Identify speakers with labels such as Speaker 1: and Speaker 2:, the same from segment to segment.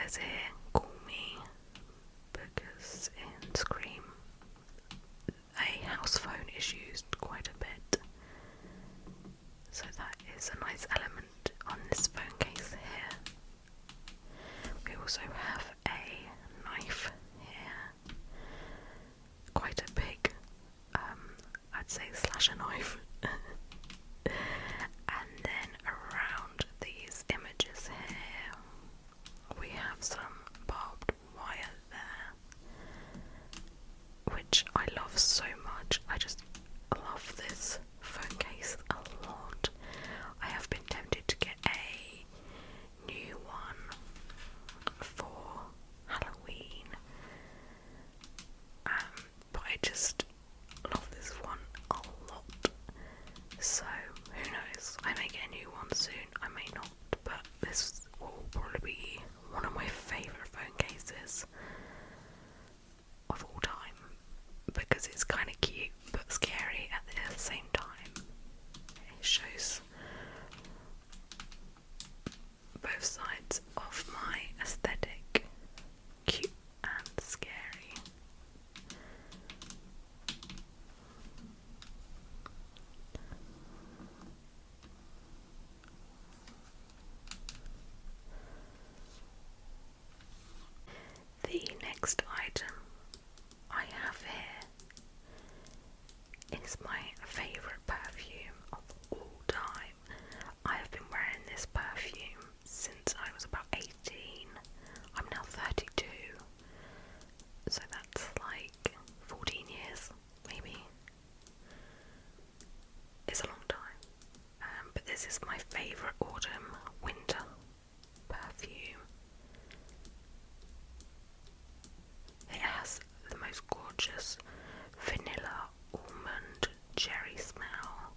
Speaker 1: says here, call me, because in Scream a house phone is used quite a bit. So that is a nice element on this phone case here. We also have a knife here. Quite a big, I'd say slasher knife. And then around these images here, we have some barbed wire there, which I love so much. I just love this phone case a lot. I have been tempted to get a new one for Halloween, but I just love this one a lot. So who knows? I may get a new one soon, I may not, but this will probably be one of my favourite phone cases of all time, because it's kind of cute but scary at the same time. It shows both sides of my aesthetic, cute and scary. The next item I have here is my favourite perfume of all time. I have been wearing this perfume since I was about 18. I'm now 32, so that's like 14 years, maybe. It's a long time. But this is my favourite autumn winter perfume. It has the most gorgeous vanilla almond cherry smell.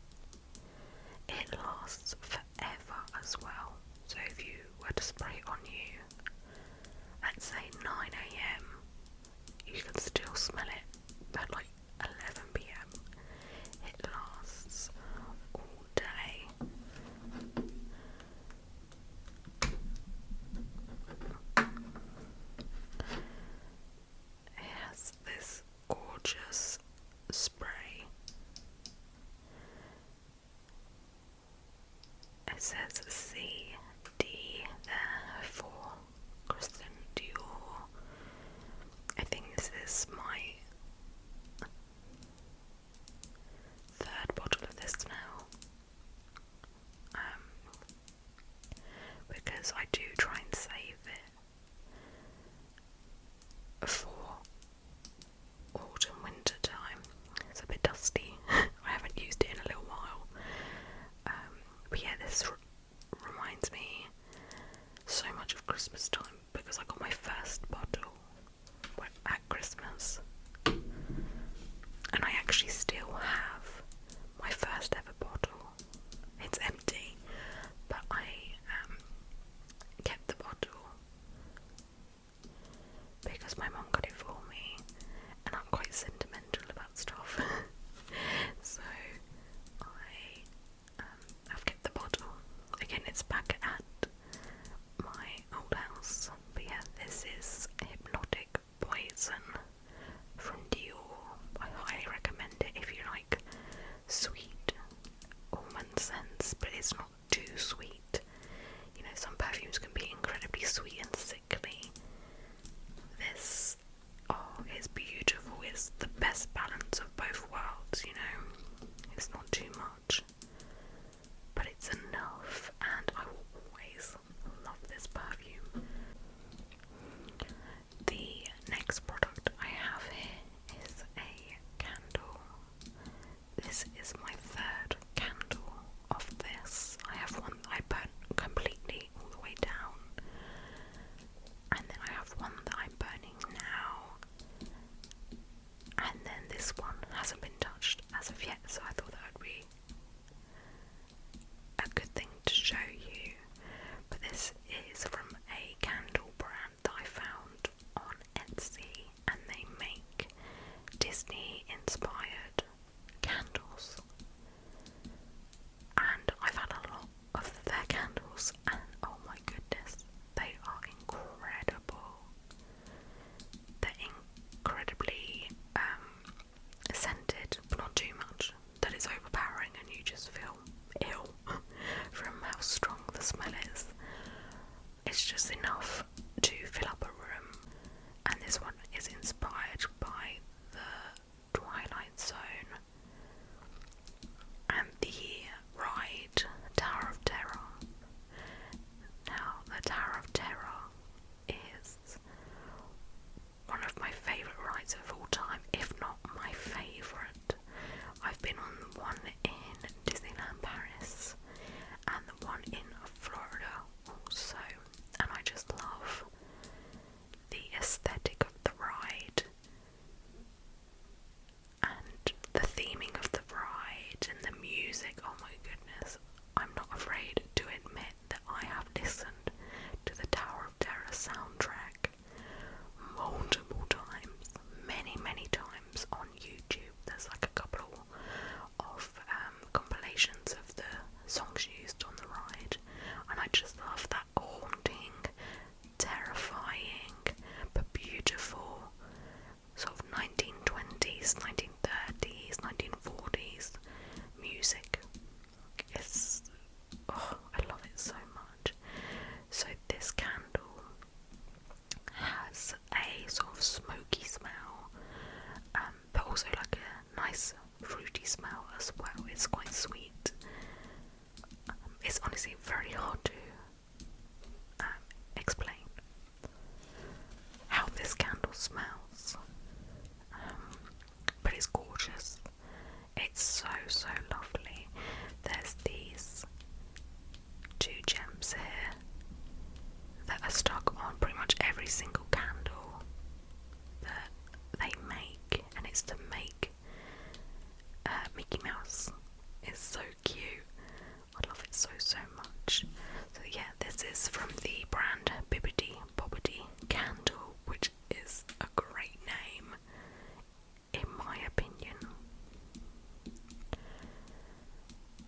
Speaker 1: It lasts forever as well. So if you were to spray it on you at say 9 AM, you can still smell it at like 11 PM. It lasts all day. It has this gorgeous spray. It says CD there for Christian Dior. I think this is my third bottle of this now. Because I do try and save it for autumn winter time. It's a bit dusty. I haven't used it in a little while. But yeah, this reminds me so much of Christmas time, because I got my first bottle at Christmas, and I actually still have my first ever bottle. It's empty, but I kept the bottle because my mum got it for me, and I'm quite sentimental about stuff. So I've kept the bottle. Again, it's back at my old house. But yeah, this is Hypnotic Poison from Dior. I highly recommend it if you like sweet almond scents, but it's not too sweet. You know, some perfumes can be incredibly sweet and sickly. This, it's beautiful. It's the best balance of both worlds, you know. It's not too much, but it's enough, and I will honestly very hard to explain how this candle smells, but it's gorgeous. It's so lovely. There's these 2 gems here that are stuck on pretty much every single candle that they make, and it's to make Mickey Mouse. It's so cute. I love it so much. So yeah, this is from the brand Bibbidi Bobbidi Candle, which is a great name in my opinion.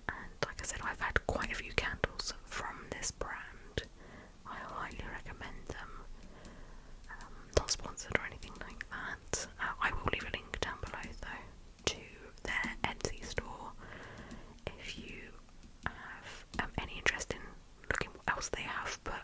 Speaker 1: And like I said, I've had quite a few candles from this brand. I highly recommend them. Not sponsored or anything like that. I will leave a link down below though to their Etsy store if you have any interest in looking what else they have, but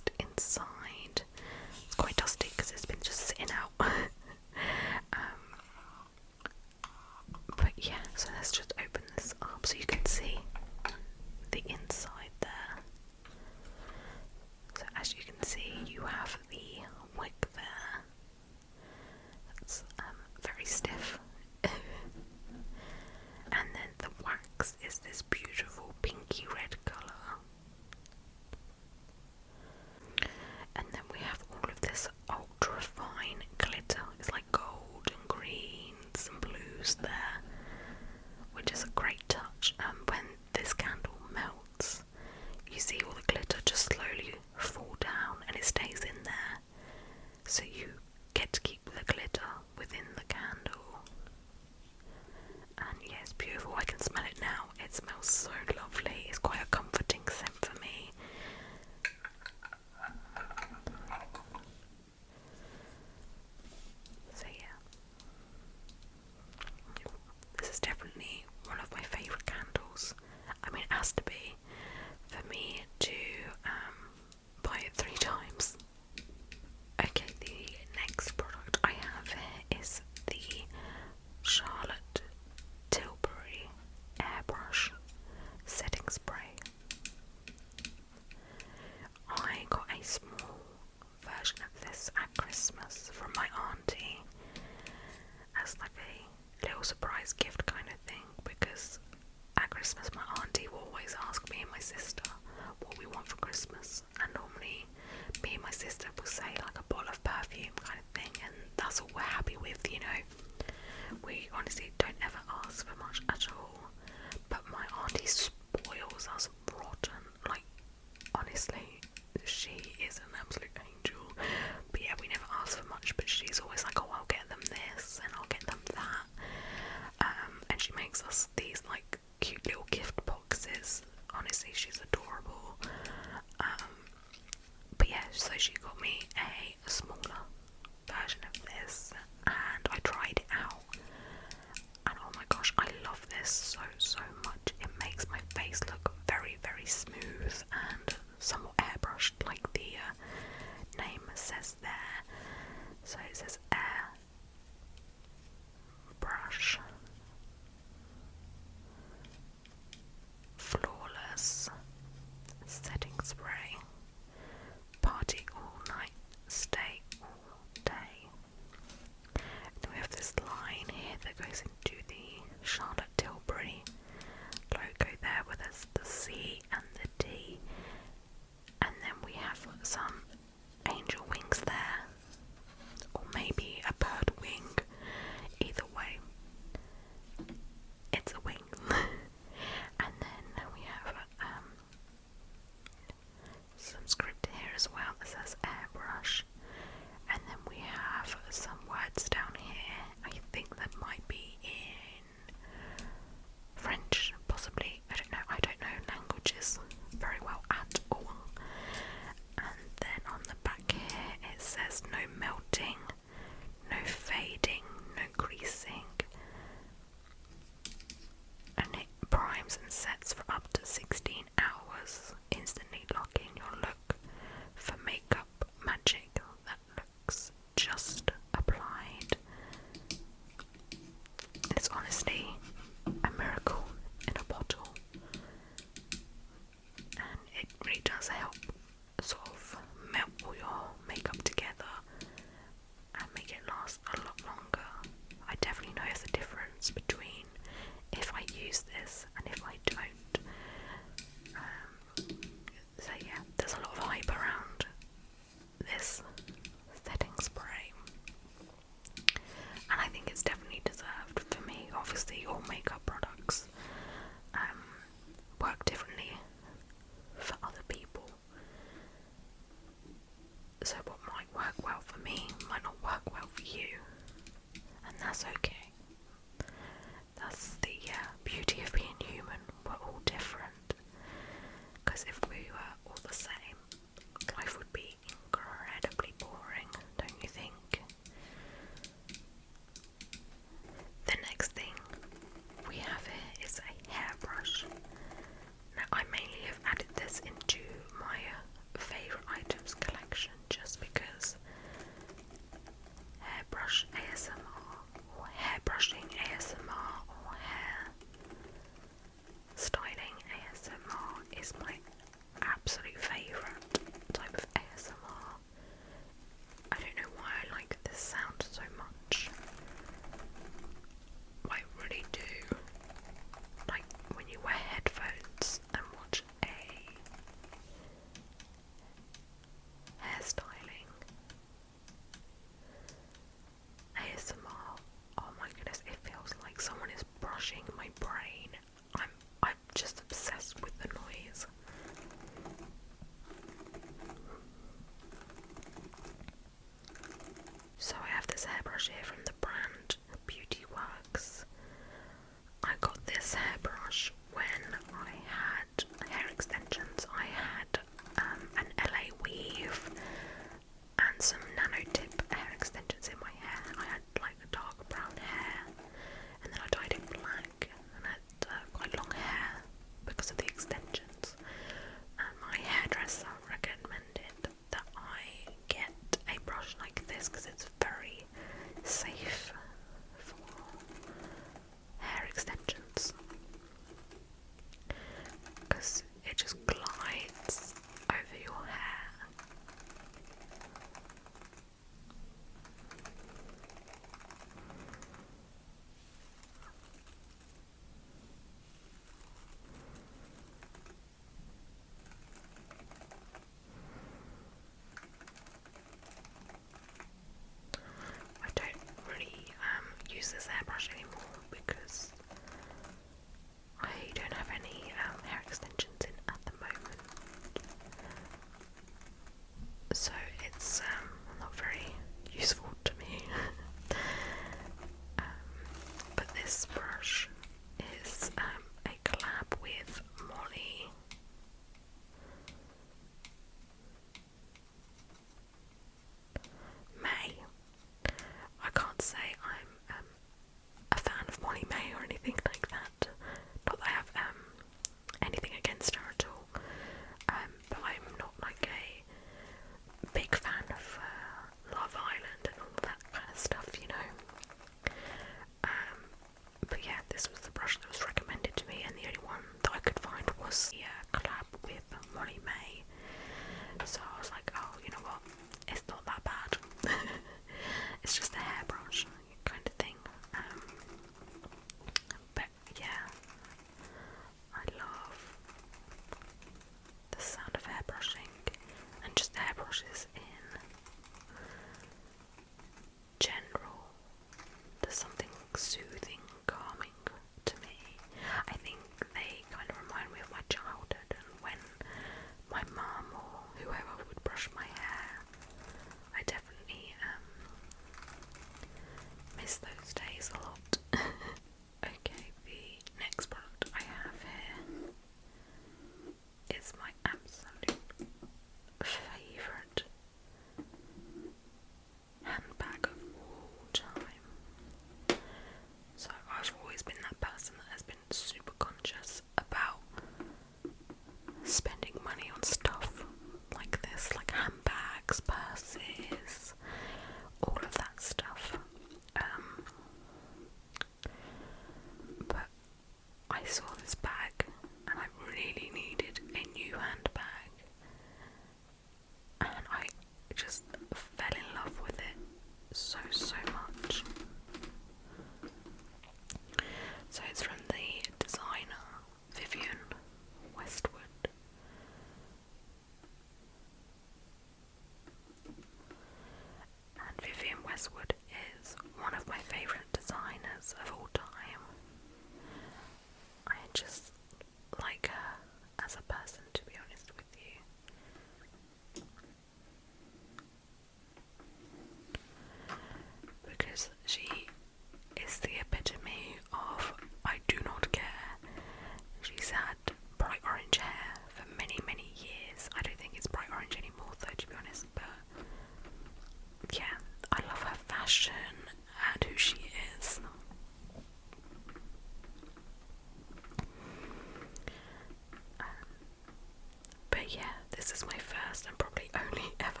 Speaker 1: yeah, this is my first and probably only ever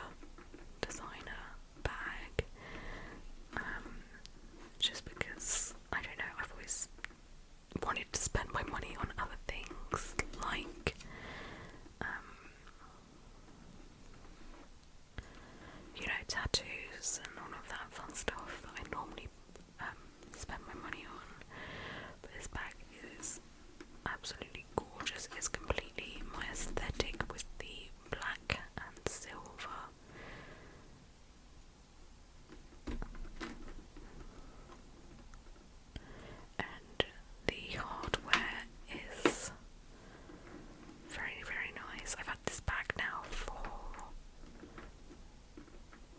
Speaker 1: designer bag. Just because, I don't know, I've always wanted to spend my money on other things, like you know, tattoos and all of that fun stuff that I normally spend my money on. But this bag is absolutely gorgeous. It's completely my aesthetic with the black and silver. And the hardware is very, very nice. I've had this bag now for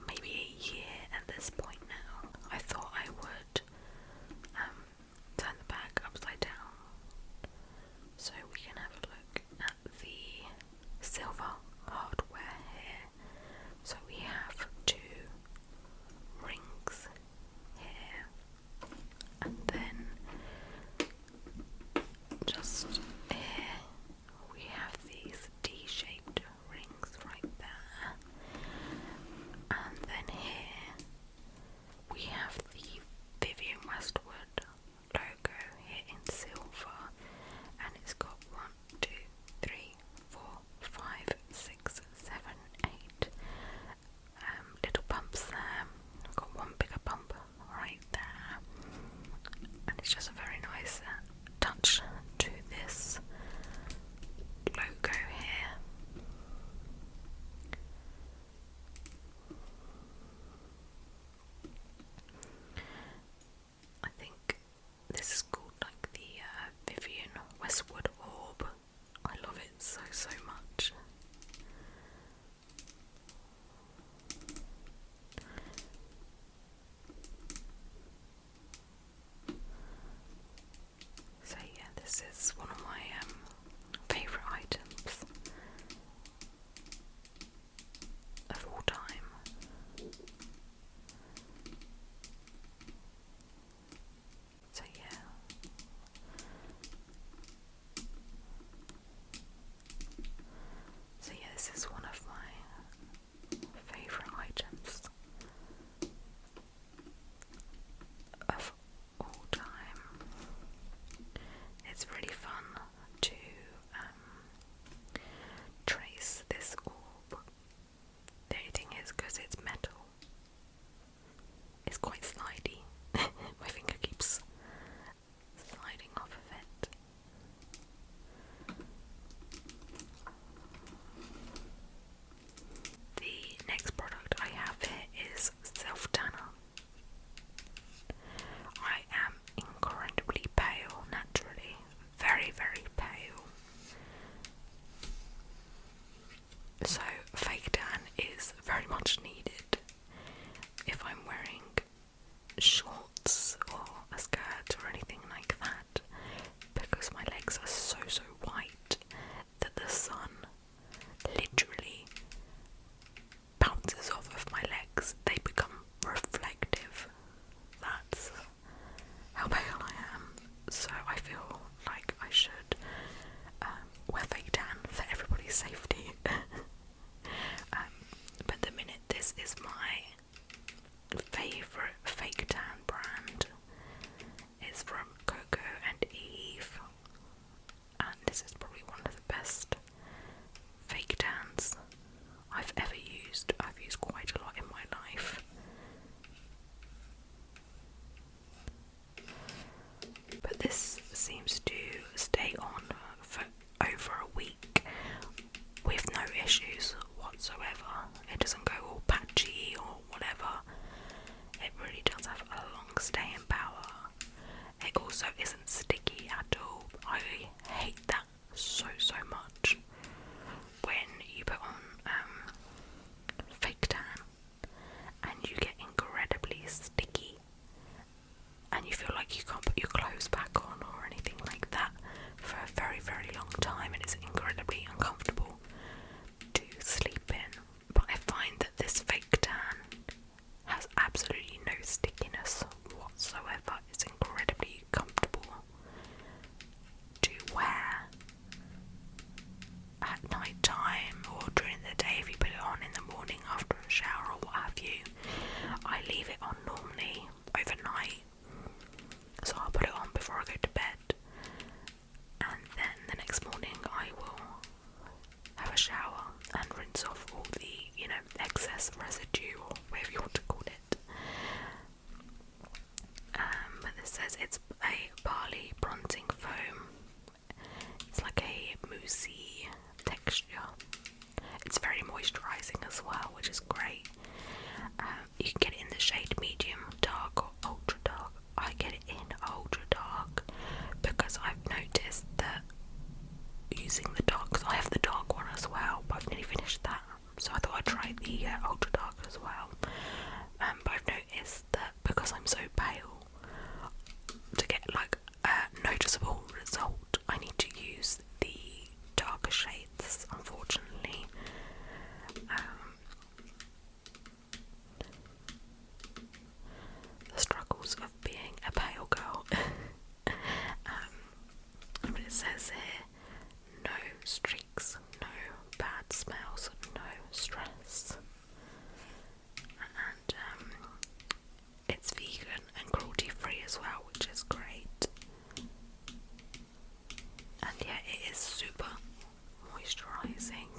Speaker 1: maybe a year at this point now. I thought I would turn the bag upside down so we can have a look at the silver hardware here. So we have two rings here, and then just here we have these D-shaped rings right there, and then here we have the Vivienne Westwood logo here in silver, and it's got 1, 2, 3, 4, 5, 6, 7, 8 little bumps there. I've got one bigger bump right there, and it's just a very nice touch to this logo here. I think this is called like the Vivienne Westwood orb. I love it so much. So yeah, this is one of my favourite items of all time. So yeah. So yeah, this is one of my favourite items of all time. It's really fun to trace this orb. The only thing is, because it's metal, it's quite slidey. My finger keeps sliding off of it. The next product I have here is Self Tanner. I am incredibly pale naturally, very, very pale. So fake tan is very much needed if I'm wearing shorts or a skirt or anything like that, because my legs are so white that the sun literally bounces off of my legs. They become reflective. That's how pale I am. So I feel like I should wear fake tan for everybody's safety. But the minute, this is my favourite fake tan brand. It's from Coco and Eve, and this is probably one of the best fake tans I've ever used. I've used quite a lot in my life. But this seems to stay on for over a week with no issues whatsoever. It doesn't go all patchy or whatever. It really does have a long staying power. It also isn't sticky at all. I hate that so much. When you put on fake tan and you get incredibly sticky and you feel like you can't put your clothes back on or anything like that for a very, very long time, and it's incredibly uncomfortable to sleep in. But I find that this fake tan has absolutely no stickiness whatsoever. It's incredibly comfortable to wear at night time using the dark, because I have the dark one as well, but I've nearly finished that, so I thought I'd try the ultra dark as well. But I've noticed that because I'm so pale, to get like a noticeable result, I need to use the darker shades, unfortunately. The struggles of being a pale girl. But it says here, no streaks, no bad smells, no stress. And it's vegan and cruelty free as well, which is great. And yeah, it is super moisturising.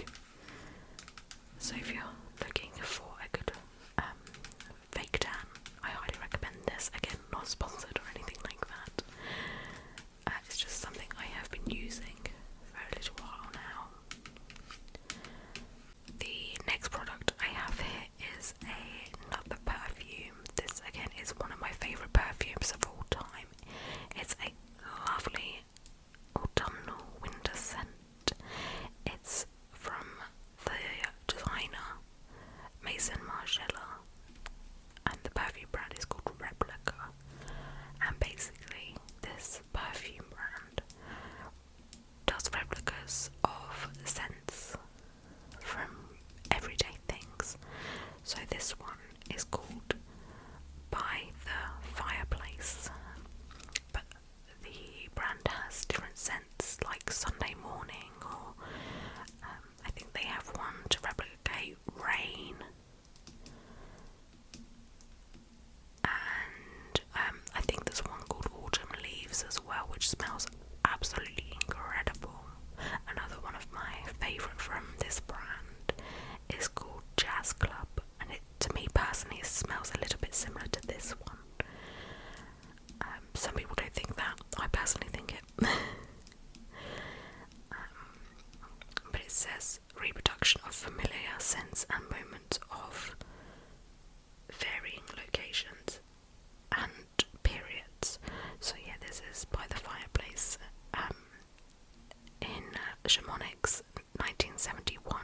Speaker 1: So if you're looking for a good fake tan, I highly recommend this. Again, not sponsored or anything like that. It's just something I have been using for a little while now. The next product I have here is another perfume. This again is one of my favourite perfumes of all time. It's a lovely autumnal winter scent. It's from the designer Maison Margiela, and the perfume brand is called Replica. And basically, this perfume brand does replicas of scents from everyday things. So this one is called By the Fireplace, but the brand has different scents, like Sunday Morning, or I think they have one to replicate rain, and I think there's one called Autumn Leaves as well, which smells absolutely incredible. Another one of my favourite from this brand is called Jazz Club, and it, to me personally, smells a little bit similar to this one. Some people don't think that. I personally think it. But it says reproduction of familiar scents and moments of varying locations and periods. So yeah, this is By the Fireplace in Chamonix 1971.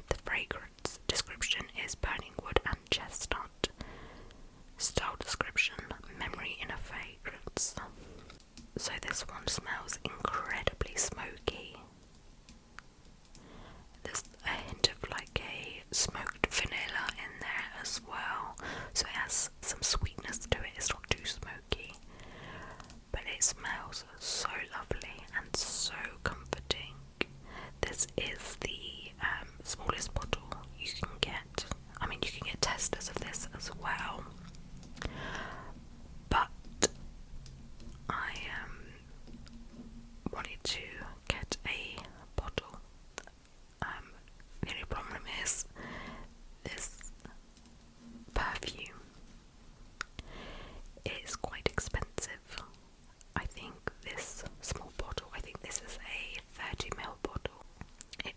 Speaker 1: The fragrance description is burning wood and chestnut. Style description, memory in a fragrance. So this one smells incredibly smoky. There's a hint of like a smoked vanilla in there as well, so it has some sweetness to it. It's not too smoky, but it smells so lovely and so comforting. This is the smallest bottle you can get. I mean, you can get testers of this as well, but I wanted to get a bottle. The only problem is this perfume is quite expensive. I think this small bottle, I think this is a 30ml bottle. It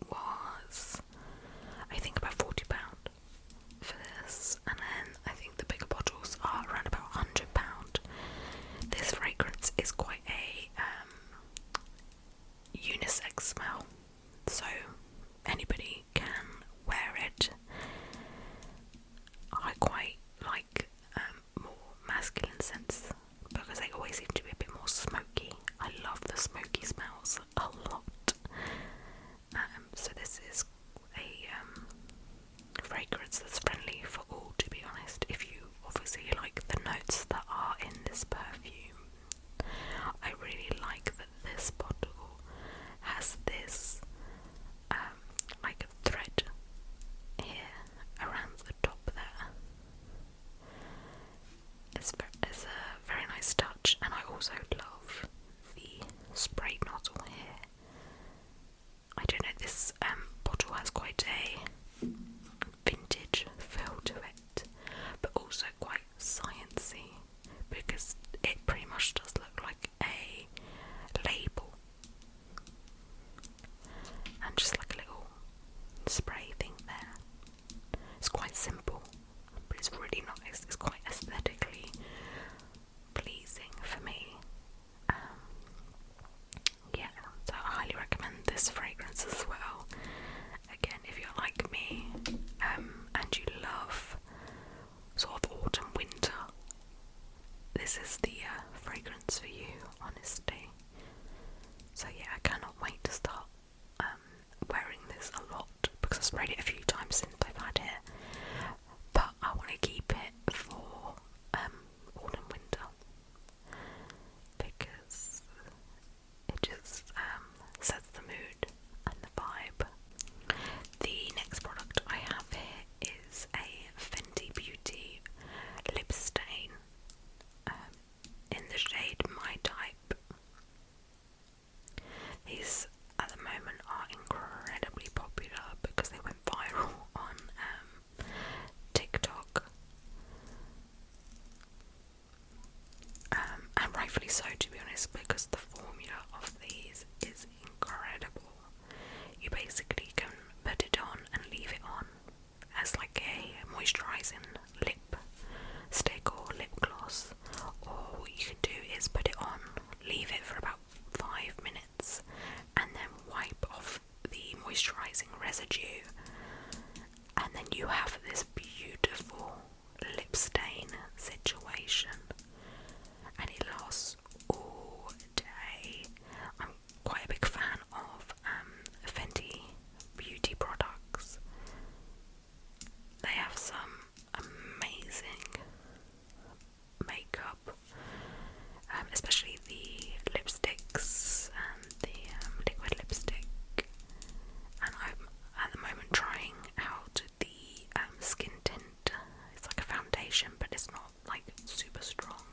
Speaker 1: moisturising residue, and then you have this beautiful lip stain situation, and it lasts all day. I'm quite a big fan of Fenty beauty products. They have some amazing makeup, especially the lipsticks and the liquid lipstick. And I'm at the moment trying out the skin tint. It's like a foundation, but it's not like super strong,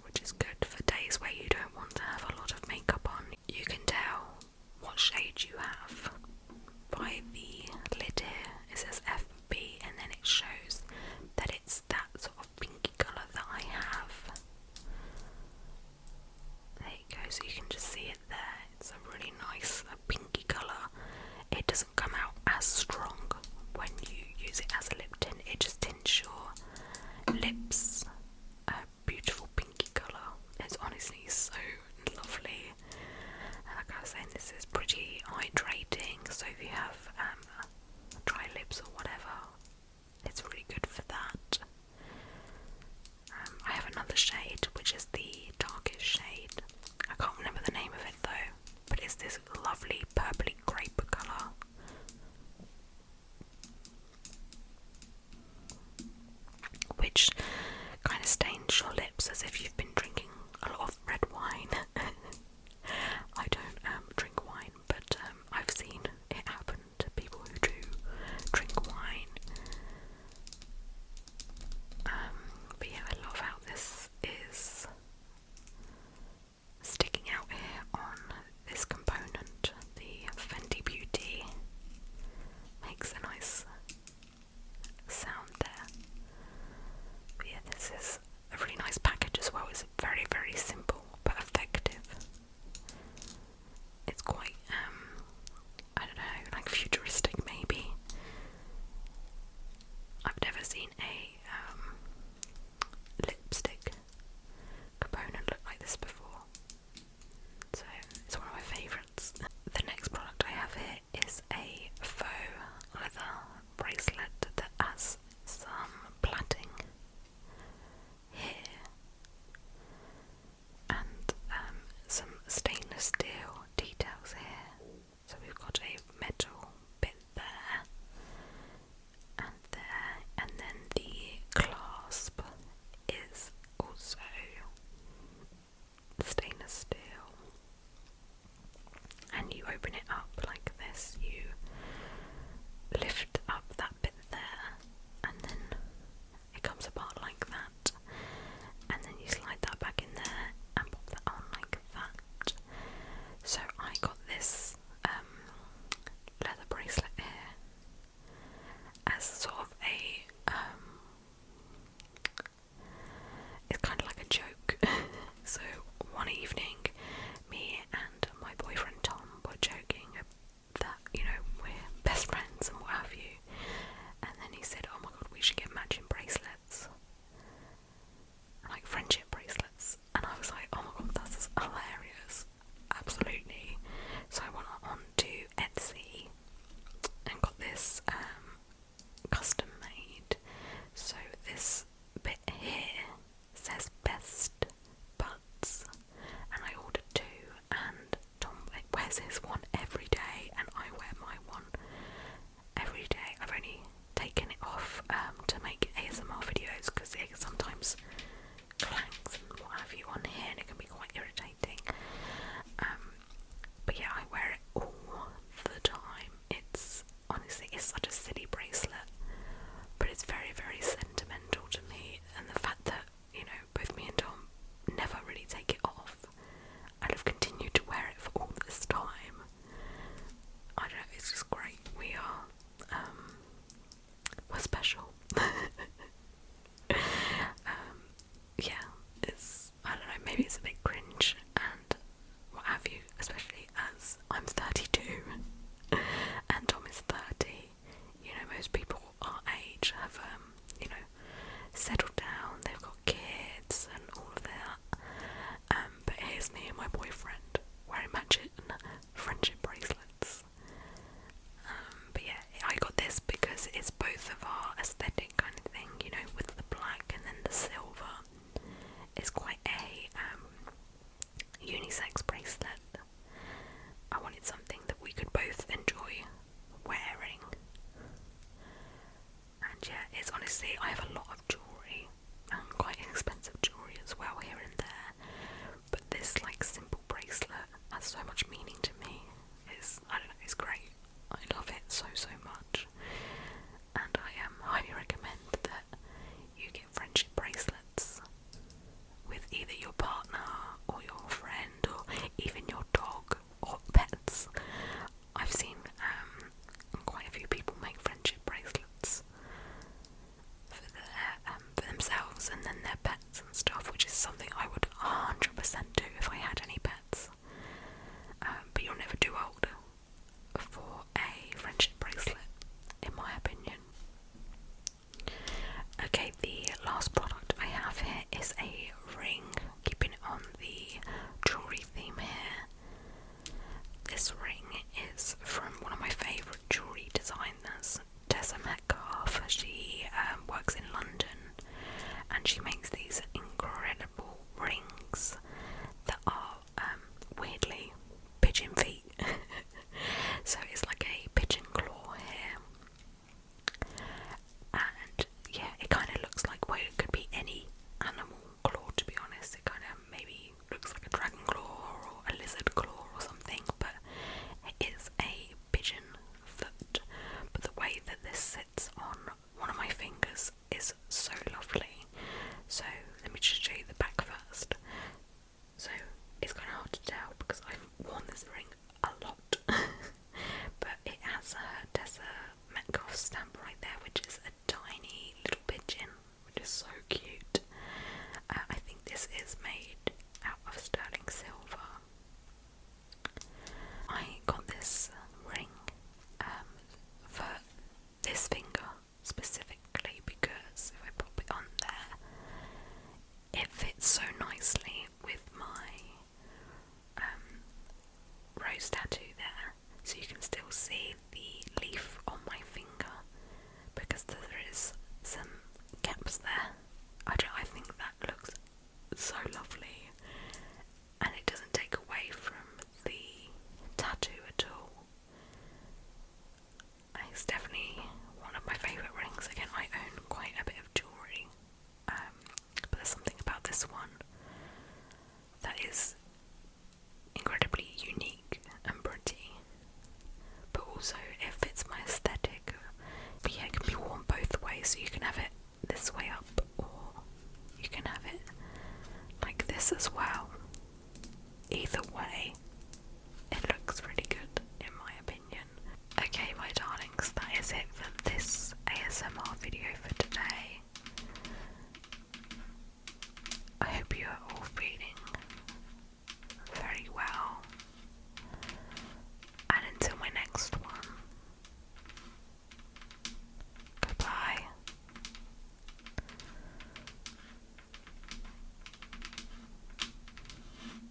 Speaker 1: which is good for days where you don't want to have a lot of makeup on. You can tell what shade you have by the lid here. It says FB, and then it shows that it's that sort of pinky colour that I have. There you go, so you can just see it there. It's a really nice pinky colour. It doesn't come out as strong when you use it as a lip tint. It just tints your lips a beautiful pinky colour. It's honestly so lovely. Like I was saying, this is pretty hydrating, so if you have dry lips or whatever, it's really good for that. I have another shade, which is the darkest shade. I can't remember the name of it though, but it's this lovely purpley grape colour. Which kind of stains your lips as if you've been drinking a lot of red wine. I don't drink wine, but I've seen it happen to people who do drink wine. meaning to me. I don't know, it's great. I love it so much. And I highly recommend that you get friendship bracelets with either your partner or your friend or even your dog or pets. I've seen quite a few people make friendship bracelets for themselves and then their pets and stuff, which is something I would 100% do if I had any pets. But you're never too old for a friendship bracelet, in my opinion. Okay, the last product I have here is a ring, keeping it on the jewellery theme here. This ring is from one of my favourite jewellery designers, Tessa Metcalfe. She works in London and she makes these incredible rings that are weirdly pigeon feet. So it's like a pigeon claw here, and yeah, it kind of looks like, well, it could be any animal claw, to be honest. It kind of maybe looks like a dragon claw or a lizard claw or something, but it is a pigeon foot. But the way that this sits on one of my fingers is so lovely. So let me just show you the back first. So it's kind of hard to tell because I've worn this ring a lot, but it has a Tessa Metcalfe stamp right there, which is a tiny little pigeon, which is so cute. I think this is made out of sterling silver. I got this ring for this finger specifically because if I pop it on there, it fits so nicely with my rose tattoo